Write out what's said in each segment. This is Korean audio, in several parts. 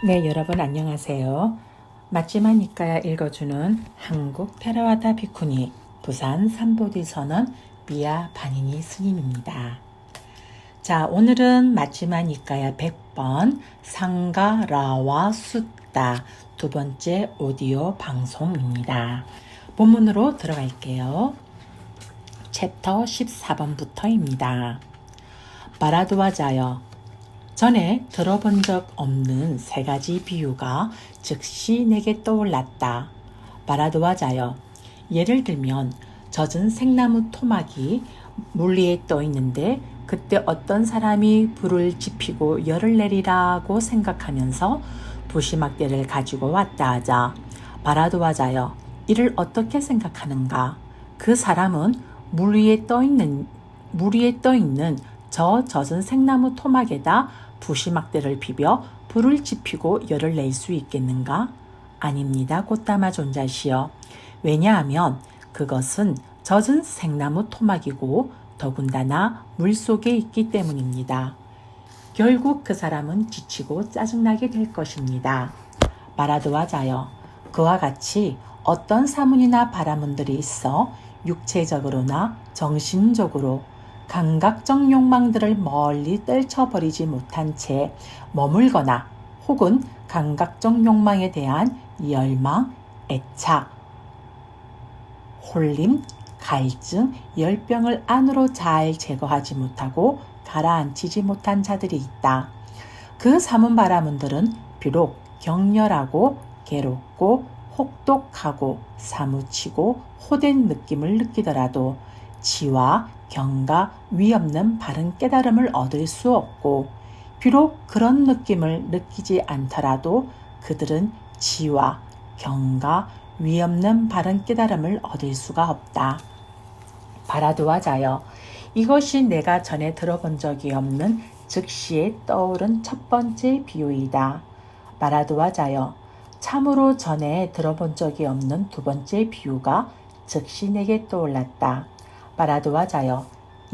네, 여러분 안녕하세요. 맞지만 이까야 읽어주는 한국 테라와다 비쿠니 부산 삼보디선언 미야 바니니 스님입니다. 자, 오늘은 맞지만 이까야 100번 상가라와 숫다 두 번째 오디오 방송입니다. 본문으로 들어갈게요. 챕터 14번부터입니다. 바라두아자여, 전에 들어본 적 없는 세 가지 비유가 즉시 내게 떠올랐다. 바라두아자여, 예를 들면 젖은 생나무 토막이 물 위에 떠 있는데 그때 어떤 사람이 불을 지피고 열을 내리라고 생각하면서 부시막대를 가지고 왔다 하자. 바라두아자여, 이를 어떻게 생각하는가? 그 사람은 물 위에 떠 있는 저 젖은 생나무 토막에다 부시막대를 비벼 불을 지피고 열을 낼 수 있겠는가? 아닙니다. 꽃다마 존자시여. 왜냐하면 그것은 젖은 생나무 토막이고 더군다나 물속에 있기 때문입니다. 결국 그 사람은 지치고 짜증나게 될 것입니다. 바라두아자여, 그와 같이 어떤 사문이나 바라문들이 있어 육체적으로나 정신적으로 감각적 욕망들을 멀리 떨쳐버리지 못한 채 머물거나 혹은 감각적 욕망에 대한 열망, 애착, 홀림, 갈증, 열병을 안으로 잘 제거하지 못하고 가라앉히지 못한 자들이 있다. 그 사문바라문들은 비록 격렬하고 괴롭고 혹독하고 사무치고 호된 느낌을 느끼더라도 지와 경과 위없는 바른 깨달음을 얻을 수 없고, 비록 그런 느낌을 느끼지 않더라도 그들은 지와 경과 위없는 바른 깨달음을 얻을 수가 없다. 바라두아자여, 이것이 내가 전에 들어본 적이 없는 즉시에 떠오른 첫 번째 비유이다. 바라두아자여, 참으로 전에 들어본 적이 없는 두 번째 비유가 즉시 내게 떠올랐다. 바라두아자여,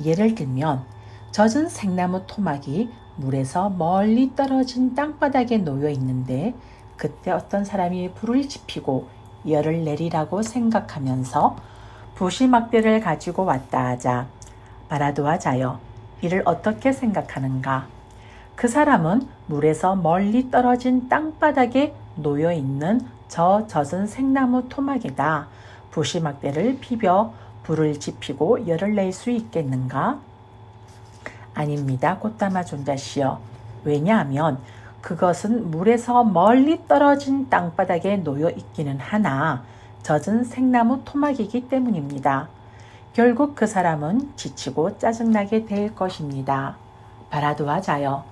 예를 들면 젖은 생나무 토막이 물에서 멀리 떨어진 땅바닥에 놓여 있는데 그때 어떤 사람이 불을 지피고 열을 내리라고 생각하면서 부시막대를 가지고 왔다 하자. 바라두아자여, 이를 어떻게 생각하는가? 그 사람은 물에서 멀리 떨어진 땅바닥에 놓여 있는 저 젖은 생나무 토막에다 부시막대를 비벼 불을 지피고 열을 낼 수 있겠는가? 아닙니다. 꽃다마 존자시여. 왜냐하면 그것은 물에서 멀리 떨어진 땅바닥에 놓여 있기는 하나 젖은 생나무 토막이기 때문입니다. 결국 그 사람은 지치고 짜증나게 될 것입니다. 바라두아자여,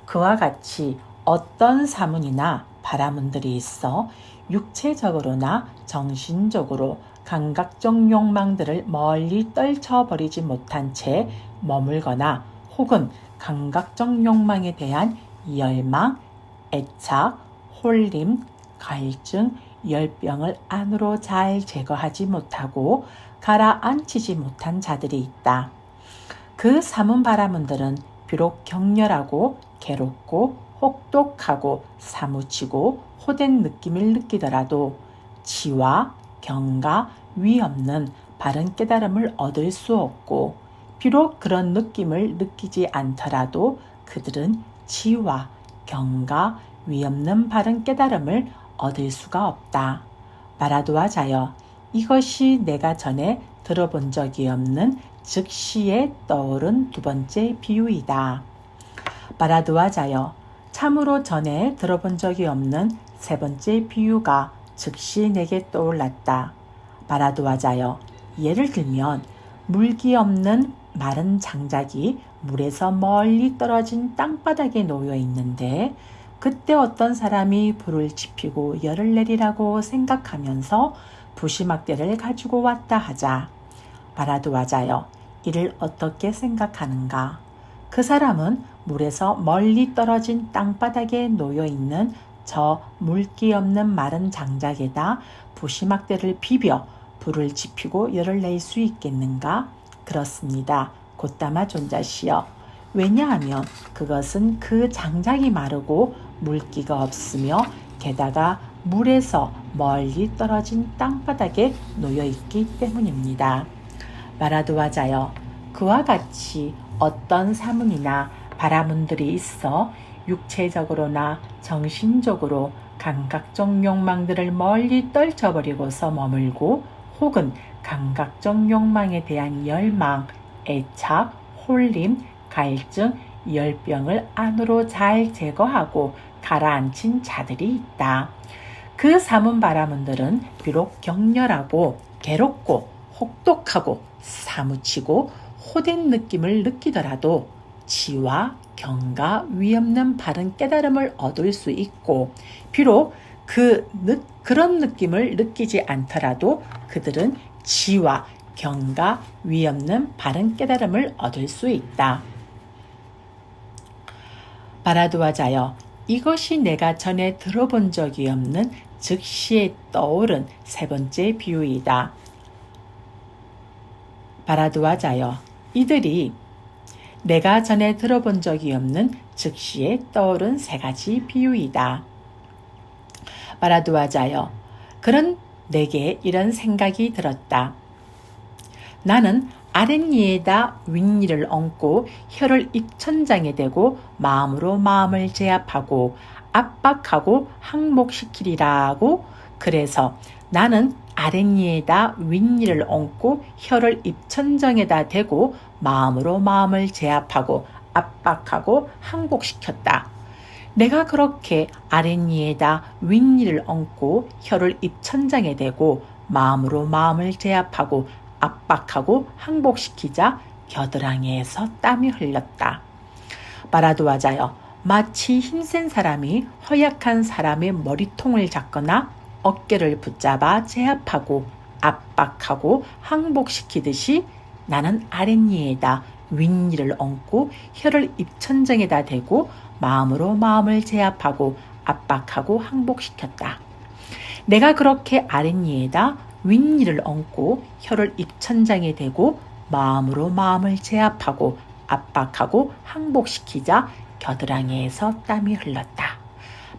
그와 같이 어떤 사문이나 바라문들이 있어 육체적으로나 정신적으로 감각적 욕망들을 멀리 떨쳐버리지 못한 채 머물거나 혹은 감각적 욕망에 대한 열망, 애착, 홀림, 갈증, 열병을 안으로 잘 제거하지 못하고 가라앉히지 못한 자들이 있다. 그 사문바라문들은 비록 격렬하고 괴롭고 혹독하고 사무치고 호된 느낌을 느끼더라도 지와 경과 위없는 바른 깨달음을 얻을 수 없고, 비록 그런 느낌을 느끼지 않더라도 그들은 지와 경과 위없는 바른 깨달음을 얻을 수가 없다. 바라두아자여, 이것이 내가 전에 들어본 적이 없는 즉시에 떠오른 두 번째 비유이다. 바라두아자여, 참으로 전에 들어본 적이 없는 세 번째 비유가 즉시 내게 떠올랐다. 바라두아자여, 예를 들면 물기 없는 마른 장작이 물에서 멀리 떨어진 땅바닥에 놓여 있는데 그때 어떤 사람이 불을 지피고 열을 내리라고 생각하면서 부시막대를 가지고 왔다 하자. 바라두아자여, 이를 어떻게 생각하는가? 그 사람은 물에서 멀리 떨어진 땅바닥에 놓여 있는 저 물기 없는 마른 장작에다 부시막대를 비벼 불을 지피고 열을 낼 수 있겠는가? 그렇습니다. 곧다마 존자시여. 왜냐하면 그것은 그 장작이 마르고 물기가 없으며 게다가 물에서 멀리 떨어진 땅바닥에 놓여있기 때문입니다. 마라도아자여, 그와 같이 어떤 사문이나 바라문들이 있어 육체적으로나 정신적으로 감각적 욕망들을 멀리 떨쳐버리고서 머물고 혹은 감각적 욕망에 대한 열망, 애착, 홀림, 갈증, 열병을 안으로 잘 제거하고 가라앉힌 자들이 있다. 그 사문 바라문들은 비록 격렬하고 괴롭고 혹독하고 사무치고 호된 느낌을 느끼더라도 지와 경과 위없는 바른 깨달음을 얻을 수 있고, 비록 그런 느낌을 느끼지 않더라도 그들은 지와 경과 위없는 바른 깨달음을 얻을 수 있다. 바라도아자여, 이것이 내가 전에 들어본 적이 없는 즉시에 떠오른 세 번째 비유이다. 바라도아자여, 이들이 내가 전에 들어본 적이 없는 즉시에 떠오른 세 가지 비유이다. 바라도아자여, 그런 내게 이런 생각이 들었다. 나는 아랫니에다 윗니를 얹고 혀를 입천장에 대고 마음으로 마음을 제압하고 압박하고 항복시키리라고. 그래서 나는 아랫니에다 윗니를 얹고 혀를 입천장에다 대고 마음으로 마음을 제압하고 압박하고 항복시켰다. 내가 그렇게 아랫니에다 윗니를 얹고 혀를 입천장에 대고 마음으로 마음을 제압하고 압박하고 항복시키자 겨드랑이에서 땀이 흘렀다. 바라도아자여, 마치 힘센 사람이 허약한 사람의 머리통을 잡거나 어깨를 붙잡아 제압하고 압박하고 항복시키듯이 나는 아랫니에다 윗니를 얹고 혀를 입천장에다 대고 마음으로 마음을 제압하고 압박하고 항복시켰다. 내가 그렇게 아랫니에다 윗니를 얹고 혀를 입천장에 대고 마음으로 마음을 제압하고 압박하고 항복시키자 겨드랑이에서 땀이 흘렀다.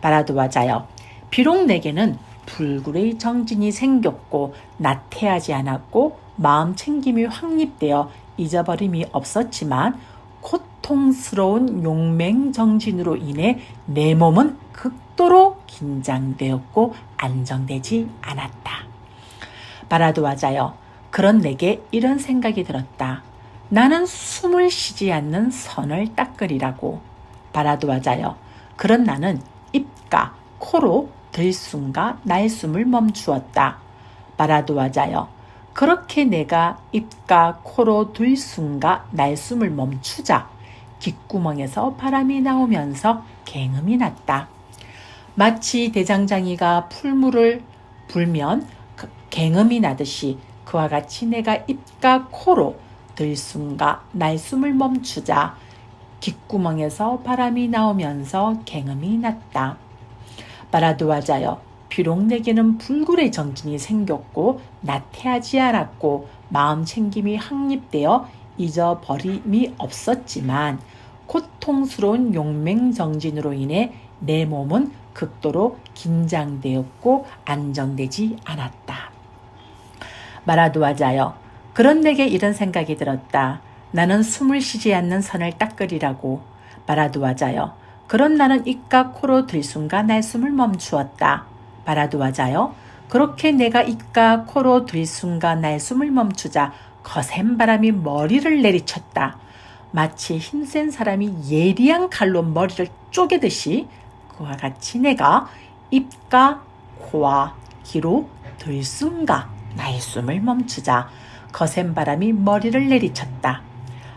바라도아자여, 비록 내게는 불굴의 정진이 생겼고 나태하지 않았고 마음 챙김이 확립되어 잊어버림이 없었지만 고통스러운 용맹정진으로 인해 내 몸은 극도로 긴장되었고 안정되지 않았다. 바라도아자여, 그런 내게 이런 생각이 들었다. 나는 숨을 쉬지 않는 선을 닦으리라고. 바라도아자여, 그런 나는 입과 코로 들숨과 날숨을 멈추었다. 바라도아자여, 그렇게 내가 입과 코로 들숨과 날숨을 멈추자 귓구멍에서 바람이 나오면서 갱음이 났다. 마치 대장장이가 풀물을 불면 갱음이 나듯이 그와 같이 내가 입과 코로 들숨과 날숨을 멈추자 귓구멍에서 바람이 나오면서 갱음이 났다. 바라도아자여, 비록 내게는 불굴의 정진이 생겼고 나태하지 않았고 마음 챙김이 확립되어 잊어버림이 없었지만 고통스러운 용맹정진으로 인해 내 몸은 극도로 긴장되었고 안정되지 않았다. 바라도아자여, 그런 내게 이런 생각이 들었다. 나는 숨을 쉬지 않는 선을 닦으리라고. 바라도아자여, 그런 나는 입과 코로 들숨과 날숨을 멈추었다. 바라도아자여, 그렇게 내가 입과 코로 들숨과 날숨을 멈추자 거센 바람이 머리를 내리쳤다. 마치 힘센 사람이 예리한 칼로 머리를 쪼개듯이 그와 같이 내가 입과 코와 귀로 들숨과 날숨을 멈추자 거센 바람이 머리를 내리쳤다.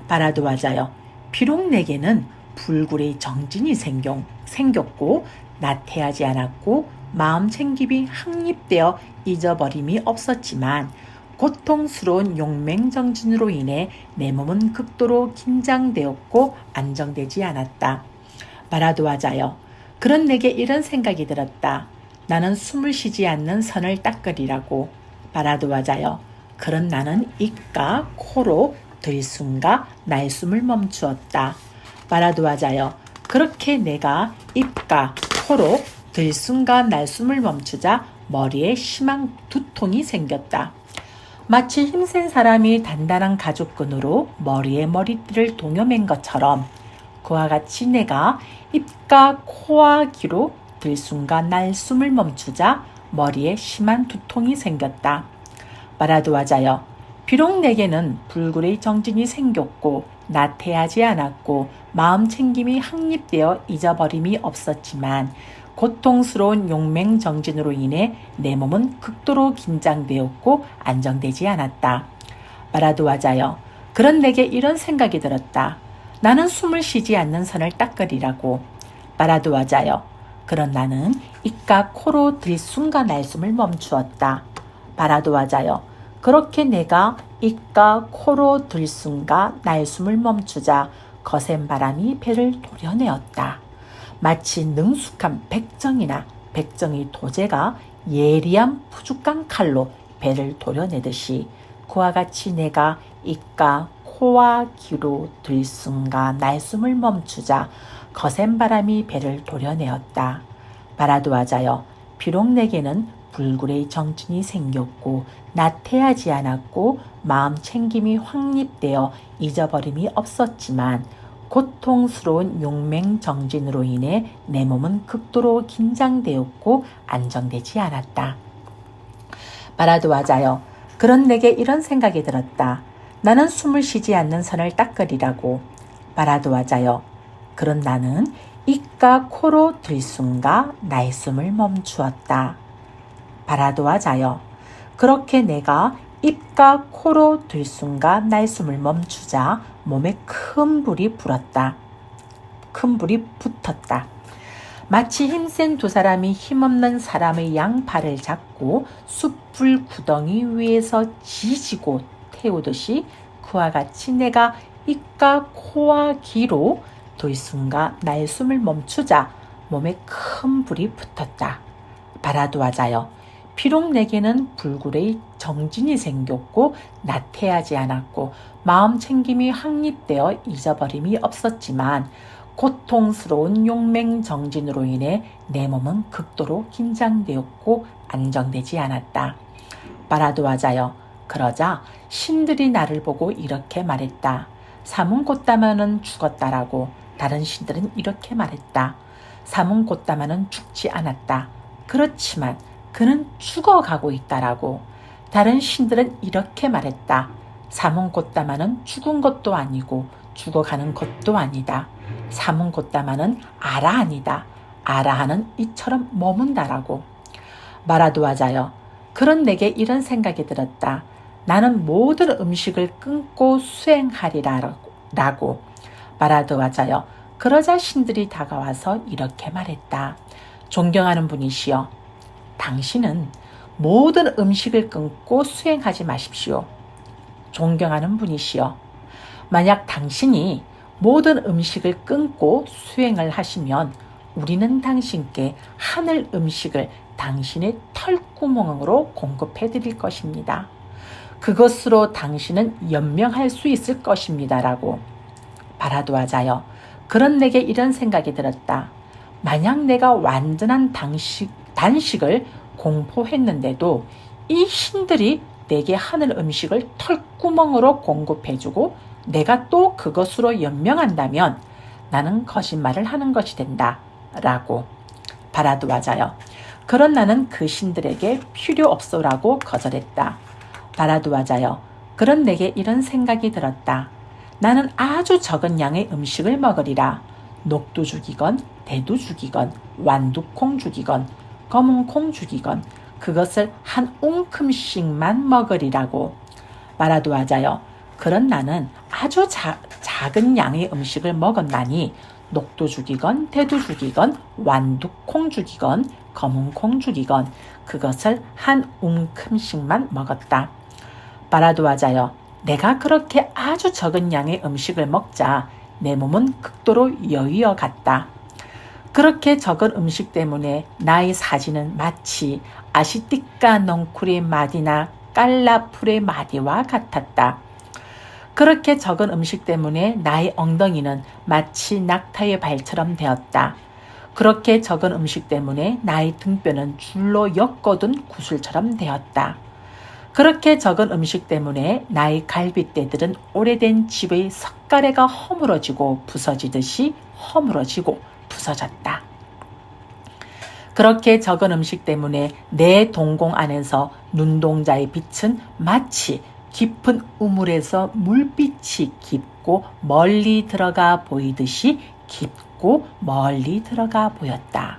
바라도아자여, 비록 내게는 불굴의 정진이 생겼고 나태하지 않았고 마음 챙김이 확립되어 잊어버림이 없었지만 고통스러운 용맹정진으로 인해 내 몸은 극도로 긴장되었고 안정되지 않았다. 바라도아자여, 그런 내게 이런 생각이 들었다. 나는 숨을 쉬지 않는 선을 닦으리라고. 바라도아자여, 그런 나는 입과 코로 들숨과 날숨을 멈추었다. 바라도아자여, 그렇게 내가 입과 코로 들숨과 날숨을 멈추자 머리에 심한 두통이 생겼다. 마치 힘센 사람이 단단한 가죽끈으로 머리에 머리띠를 동여맨 것처럼 그와 같이 내가 입과 코와 귀로 들숨과 날숨을 멈추자 머리에 심한 두통이 생겼다. 말하도하자여 비록 내게는 불굴의 정진이 생겼고 나태하지 않았고 마음 챙김이 확립되어 잊어버림이 없었지만 고통스러운 용맹정진으로 인해 내 몸은 극도로 긴장되었고 안정되지 않았다. 말하도하자여 그런 내게 이런 생각이 들었다. 나는 숨을 쉬지 않는 선을 닦으리라고. 말하도하자여 그런 나는 입과 코로 들숨과 날숨을 멈추었다. 말하도하자여 그렇게 내가 입과 코로 들숨과 날숨을 멈추자 거센 바람이 배를 도려내었다. 마치 능숙한 백정이나 백정의 도제가 예리한 푸죽한 칼로 배를 도려내듯이 그와 같이 내가 입과 코와 귀로 들숨과 날숨을 멈추자 거센 바람이 배를 도려내었다. 말하도하자여 비록 내게는 불굴의 정진이 생겼고 나태하지 않았고 마음 챙김이 확립되어 잊어버림이 없었지만 고통스러운 용맹정진으로 인해 내 몸은 극도로 긴장되었고 안정되지 않았다. 말하도하자여 그런 내게 이런 생각이 들었다. 나는 숨을 쉬지 않는 선을 닦으리라고. 말하도하자여 그런 나는 입과 코로 들숨과 날숨을 멈추었다. 말하도하자여 그렇게 내가 입과 코로 들숨과 날숨을 멈추자 몸에 큰 불이 불었다. 큰 불이 붙었다. 마치 힘센 두 사람이 힘없는 사람의 양팔을 잡고 숯불 구덩이 위에서 지지고 태우듯이 그와 같이 내가 입과 코와 귀로 들숨과 날숨을 멈추자 몸에 큰 불이 붙었다. 말하도하자여 비록 내게는 불굴의 정진이 생겼고 나태하지 않았고 마음 챙김이 확립되어 잊어버림이 없었지만 고통스러운 용맹정진으로 인해 내 몸은 극도로 긴장되었고 안정되지 않았다. 말하도하자여 그러자 신들이 나를 보고 이렇게 말했다. 삼은 곧다마는 죽었다라고. 다른 신들은 이렇게 말했다. 삼은 곧다마는 죽지 않았다. 그렇지만 그는 죽어가고 있다라고. 다른 신들은 이렇게 말했다. 삼은 곧다마는 죽은 것도 아니고 죽어가는 것도 아니다. 삼은 곧다마는 아라한이다. 아라한은 이처럼 머문다라고. 말하도하자여 그런 내게 이런 생각이 들었다. 나는 모든 음식을 끊고 수행하리라고. 말하도하자여 그러자 신들이 다가와서 이렇게 말했다. 존경하는 분이시여 당신은 모든 음식을 끊고 수행하지 마십시오. 존경하는 분이시여 만약 당신이 모든 음식을 끊고 수행을 하시면 우리는 당신께 하늘 음식을 당신의 털구멍으로 공급해 드릴 것입니다. 그것으로 당신은 연명할 수 있을 것입니다라고. 말하도하자여 그런 내게 이런 생각이 들었다. 만약 내가 완전한 단식을 공포했는데도 이 신들이 내게 하늘 음식을 털구멍으로 공급해주고 내가 또 그것으로 연명한다면 나는 거짓말을 하는 것이 된다 라고. 말하도하자여 그런 나는 그 신들에게 필요 없소라고 거절했다. 말하도하자여 그런 내게 이런 생각이 들었다. 나는 아주 적은 양의 음식을 먹으리라. 녹두 죽이건 대두 죽이건 완두콩 죽이건 검은콩 죽이건 그것을 한 웅큼씩만 먹으리라고. 말하도하자여 그런 나는 아주 작은 양의 음식을 먹었나니 녹두 죽이건 대두 죽이건 완두콩 죽이건 검은콩 죽이건 그것을 한 웅큼씩만 먹었다. 말하도하자여 내가 그렇게 아주 적은 양의 음식을 먹자 내 몸은 극도로 여위어 갔다. 그렇게 적은 음식 때문에 나의 사지는 마치 아시띠까 넝쿨의 마디나 깔라풀의 마디와 같았다. 그렇게 적은 음식 때문에 나의 엉덩이는 마치 낙타의 발처럼 되었다. 그렇게 적은 음식 때문에 나의 등뼈는 줄로 엮어둔 구슬처럼 되었다. 그렇게 적은 음식 때문에 나의 갈빗대들은 오래된 집의 석가래가 허물어지고 부서지듯이 허물어지고 부서졌다. 그렇게 적은 음식 때문에 내 동공 안에서 눈동자의 빛은 마치 깊은 우물에서 물빛이 깊고 멀리 들어가 보이듯이 깊고 멀리 들어가 보였다.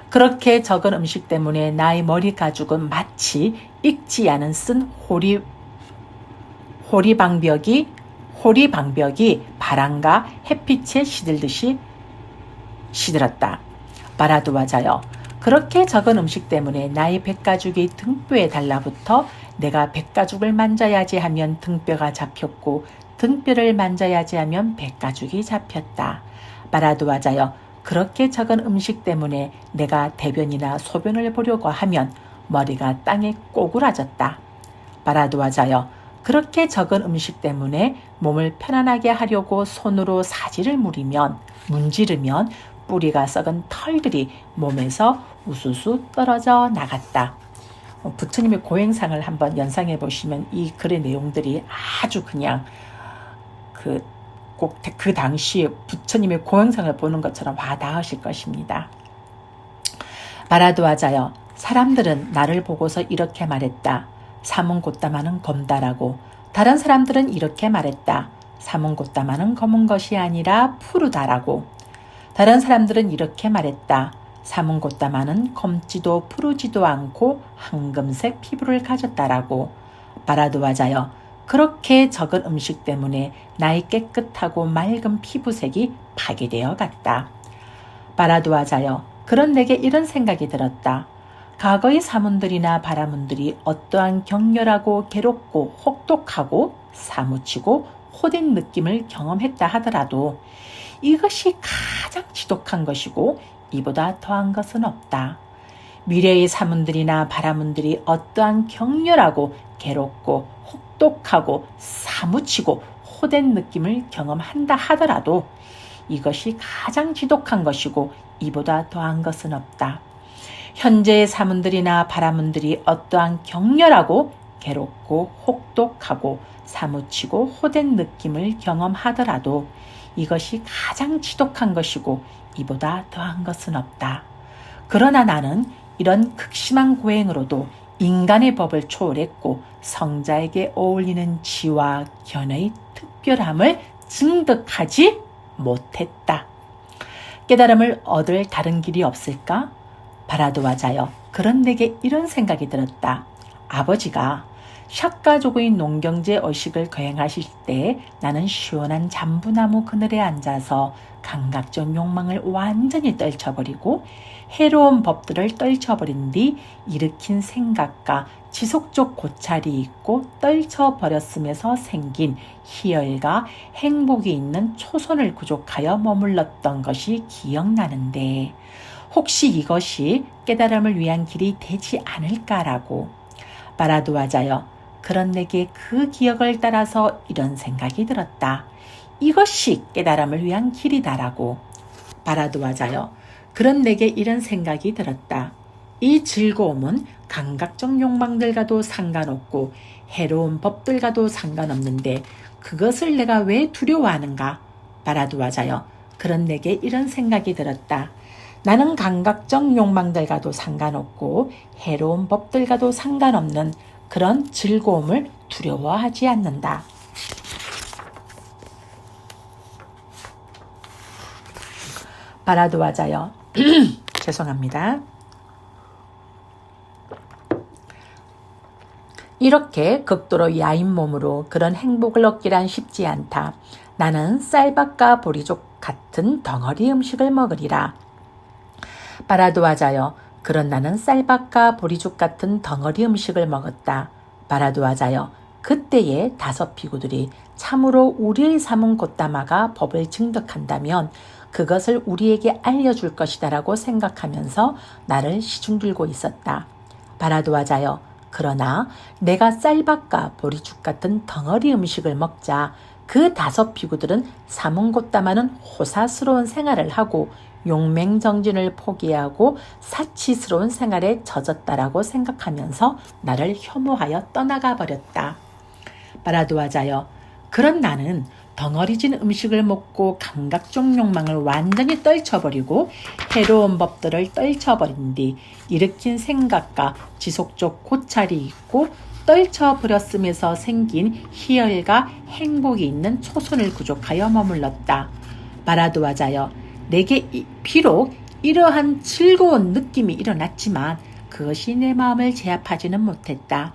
그렇게 적은 음식 때문에 나의 머리 가죽은 마치 익지 않은 쓴 호리방벽이 바람과 햇빛에 시들듯이 시들었다. 바라두아자여, 그렇게 적은 음식 때문에 나의 백가죽이 등뼈에 달라붙어 내가 백가죽을 만져야지 하면 등뼈가 잡혔고 등뼈를 만져야지 하면 백가죽이 잡혔다. 바라두아자여, 그렇게 적은 음식 때문에 내가 대변이나 소변을 보려고 하면 머리가 땅에 꼬꾸라졌다. 바라두아자여, 그렇게 적은 음식 때문에 몸을 편안하게 하려고 손으로 사지를 문지르면 뿌리가 썩은 털들이 몸에서 우수수 떨어져 나갔다. 부처님의 고행상을 한번 연상해 보시면 이 글의 내용들이 아주 그냥 꼭 그 당시에 부처님의 고행상을 보는 것처럼 와닿으실 것입니다. 바라두아자여, 사람들은 나를 보고서 이렇게 말했다. 사문고따마는 검다라고. 다른 사람들은 이렇게 말했다. 사문고따마는 검은 것이 아니라 푸르다라고. 다른 사람들은 이렇게 말했다. 사문고따마는 검지도 푸르지도 않고 황금색 피부를 가졌다라고. 바라두아자여, 그렇게 적은 음식 때문에 나의 깨끗하고 맑은 피부색이 파괴되어 갔다. 바라두아자여, 그런 내게 이런 생각이 들었다. 과거의 사문들이나 바라문들이 어떠한 격렬하고 괴롭고 혹독하고 사무치고 호된 느낌을 경험했다 하더라도 이것이 가장 지독한 것이고 이보다 더한 것은 없다. 미래의 사문들이나 바라문들이 어떠한 격렬하고 괴롭고 혹독하고 사무치고 호된 느낌을 경험한다 하더라도 이것이 가장 지독한 것이고 이보다 더한 것은 없다. 현재의 사문들이나 바라문들이 어떠한 격렬하고 괴롭고 혹독하고 사무치고 호된 느낌을 경험하더라도 이것이 가장 지독한 것이고 이보다 더한 것은 없다. 그러나 나는 이런 극심한 고행으로도 인간의 법을 초월했고 성자에게 어울리는 지와 견의 특별함을 증득하지 못했다. 깨달음을 얻을 다른 길이 없을까? 바라두아자여, 그런 내게 이런 생각이 들었다. 아버지가 샥가족의 농경제 의식을 거행하실 때 나는 시원한 잠부나무 그늘에 앉아서 감각적 욕망을 완전히 떨쳐버리고 해로운 법들을 떨쳐버린 뒤 일으킨 생각과 지속적 고찰이 있고 떨쳐버렸음에서 생긴 희열과 행복이 있는 초선을 구족하여 머물렀던 것이 기억나는데 혹시 이것이 깨달음을 위한 길이 되지 않을까라고. 바라두아자여, 그런 내게 그 기억을 따라서 이런 생각이 들었다. 이것이 깨달음을 위한 길이다라고. 바라두아자여, 그런 내게 이런 생각이 들었다. 이 즐거움은 감각적 욕망들과도 상관없고 해로운 법들과도 상관없는데 그것을 내가 왜 두려워하는가? 바라두아자여, 그런 내게 이런 생각이 들었다. 나는 감각적 욕망들과도 상관없고 해로운 법들과도 상관없는 그런 즐거움을 두려워하지 않는다. 바라두아자여, 죄송합니다. 이렇게 극도로 야인 몸으로 그런 행복을 얻기란 쉽지 않다. 나는 쌀밥과 보리족 같은 덩어리 음식을 먹으리라. 바라두아자여, 그런 나는 쌀밥과 보리죽 같은 덩어리 음식을 먹었다. 바라두아자여, 그때의 5 비구들이 참으로 우리의 사문 고따마가 법을 증득한다면 그것을 우리에게 알려줄 것이다라고 생각하면서 나를 시중들고 있었다. 바라두아자여, 그러나 내가 쌀밥과 보리죽 같은 덩어리 음식을 먹자 그 5 비구들은 사문 고따마는 호사스러운 생활을 하고 용맹정진을 포기하고 사치스러운 생활에 젖었다라고 생각하면서 나를 혐오하여 떠나가 버렸다. 바라도아자여, 그런 나는 덩어리진 음식을 먹고 감각적 욕망을 완전히 떨쳐버리고 해로운 법들을 떨쳐버린 뒤 일으킨 생각과 지속적 고찰이 있고 떨쳐버렸음에서 생긴 희열과 행복이 있는 초선을 구족하여 머물렀다. 바라도아자여, 내게 비록 이러한 즐거운 느낌이 일어났지만 그것이 내 마음을 제압하지는 못했다.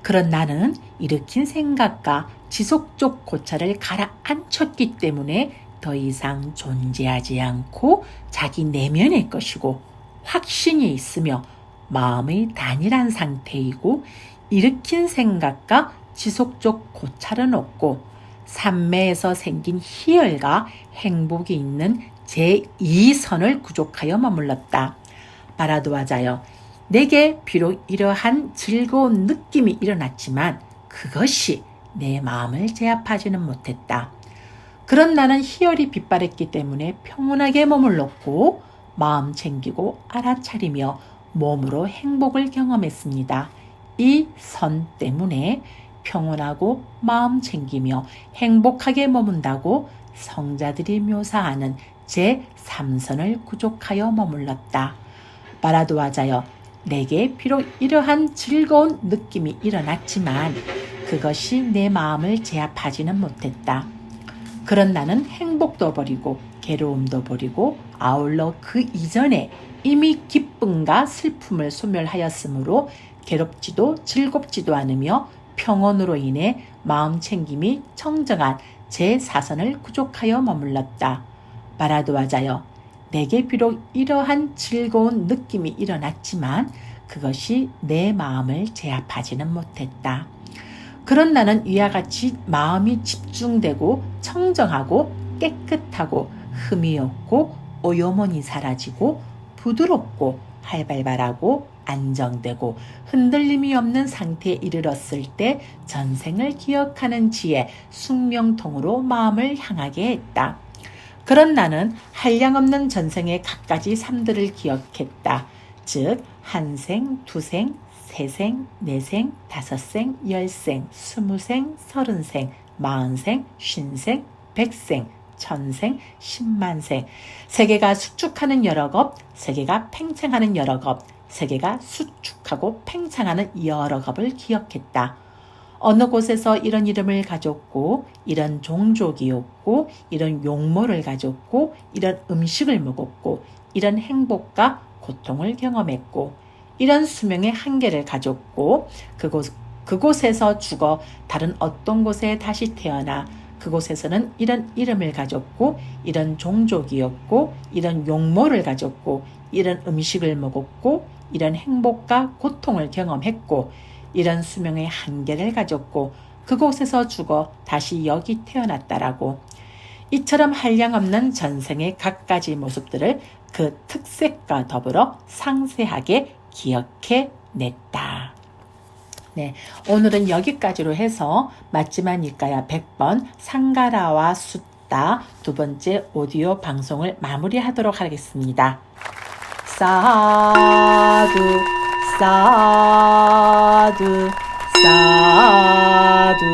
그런 나는 일으킨 생각과 지속적 고찰을 가라앉혔기 때문에 더 이상 존재하지 않고 자기 내면의 것이고 확신이 있으며 마음의 단일한 상태이고 일으킨 생각과 지속적 고찰은 없고 삼매에서 생긴 희열과 행복이 있는 제2선을 구족하여 머물렀다. 바라도아자여, 내게 비록 이러한 즐거운 느낌이 일어났지만 그것이 내 마음을 제압하지는 못했다. 그런 나는 희열이 빛발했기 때문에 평온하게 머물렀고 마음 챙기고 알아차리며 몸으로 행복을 경험했습니다. 이 선 때문에 평온하고 마음 챙기며 행복하게 머문다고 성자들이 묘사하는 제3선을 구족하여 머물렀다. 바라도아자여, 내게 비록 이러한 즐거운 느낌이 일어났지만 그것이 내 마음을 제압하지는 못했다. 그런 나는 행복도 버리고 괴로움도 버리고 아울러 그 이전에 이미 기쁨과 슬픔을 소멸하였으므로 괴롭지도 즐겁지도 않으며 평온으로 인해 마음 챙김이 청정한 제4선을 구족하여 머물렀다. 바라도아자여, 내게 비록 이러한 즐거운 느낌이 일어났지만 그것이 내 마음을 제압하지는 못했다. 그런 나는 이와 같이 마음이 집중되고 청정하고 깨끗하고 흠이 없고 오요몬이 사라지고 부드럽고 활발하고 안정되고 흔들림이 없는 상태에 이르렀을 때 전생을 기억하는 지혜 숙명통으로 마음을 향하게 했다. 그런 나는 한량없는 전생의 갖가지 삶들을 기억했다. 즉 한생, 두생, 세생, 네생, 다섯생, 열생, 스무생, 서른생, 마흔생, 쉰생, 백생, 천생, 십만생, 세계가 수축하는 여러 겁, 세계가 팽창하는 여러 겁, 세계가 수축하고 팽창하는 여러 겁을 기억했다. 어느 곳에서 이런 이름을 가졌고 이런 종족이었고 이런 용모를 가졌고 이런 음식을 먹었고 이런 행복과 고통을 경험했고 이런 수명의 한계를 가졌고 그곳에서 죽어 다른 어떤 곳에 다시 태어나 그곳에서는 이런 이름을 가졌고 이런 종족이었고 이런 용모를 가졌고 이런 음식을 먹었고 이런 행복과 고통을 경험했고 이런 수명의 한계를 가졌고 그곳에서 죽어 다시 여기 태어났다라고 이처럼 한량없는 전생의 갖가지 모습들을 그 특색과 더불어 상세하게 기억해냈다. 네, 오늘은 여기까지로 해서 맞지만 일까야 100번 상가라와 숫다 두 번째 오디오 방송을 마무리하도록 하겠습니다. 사두 사두 사두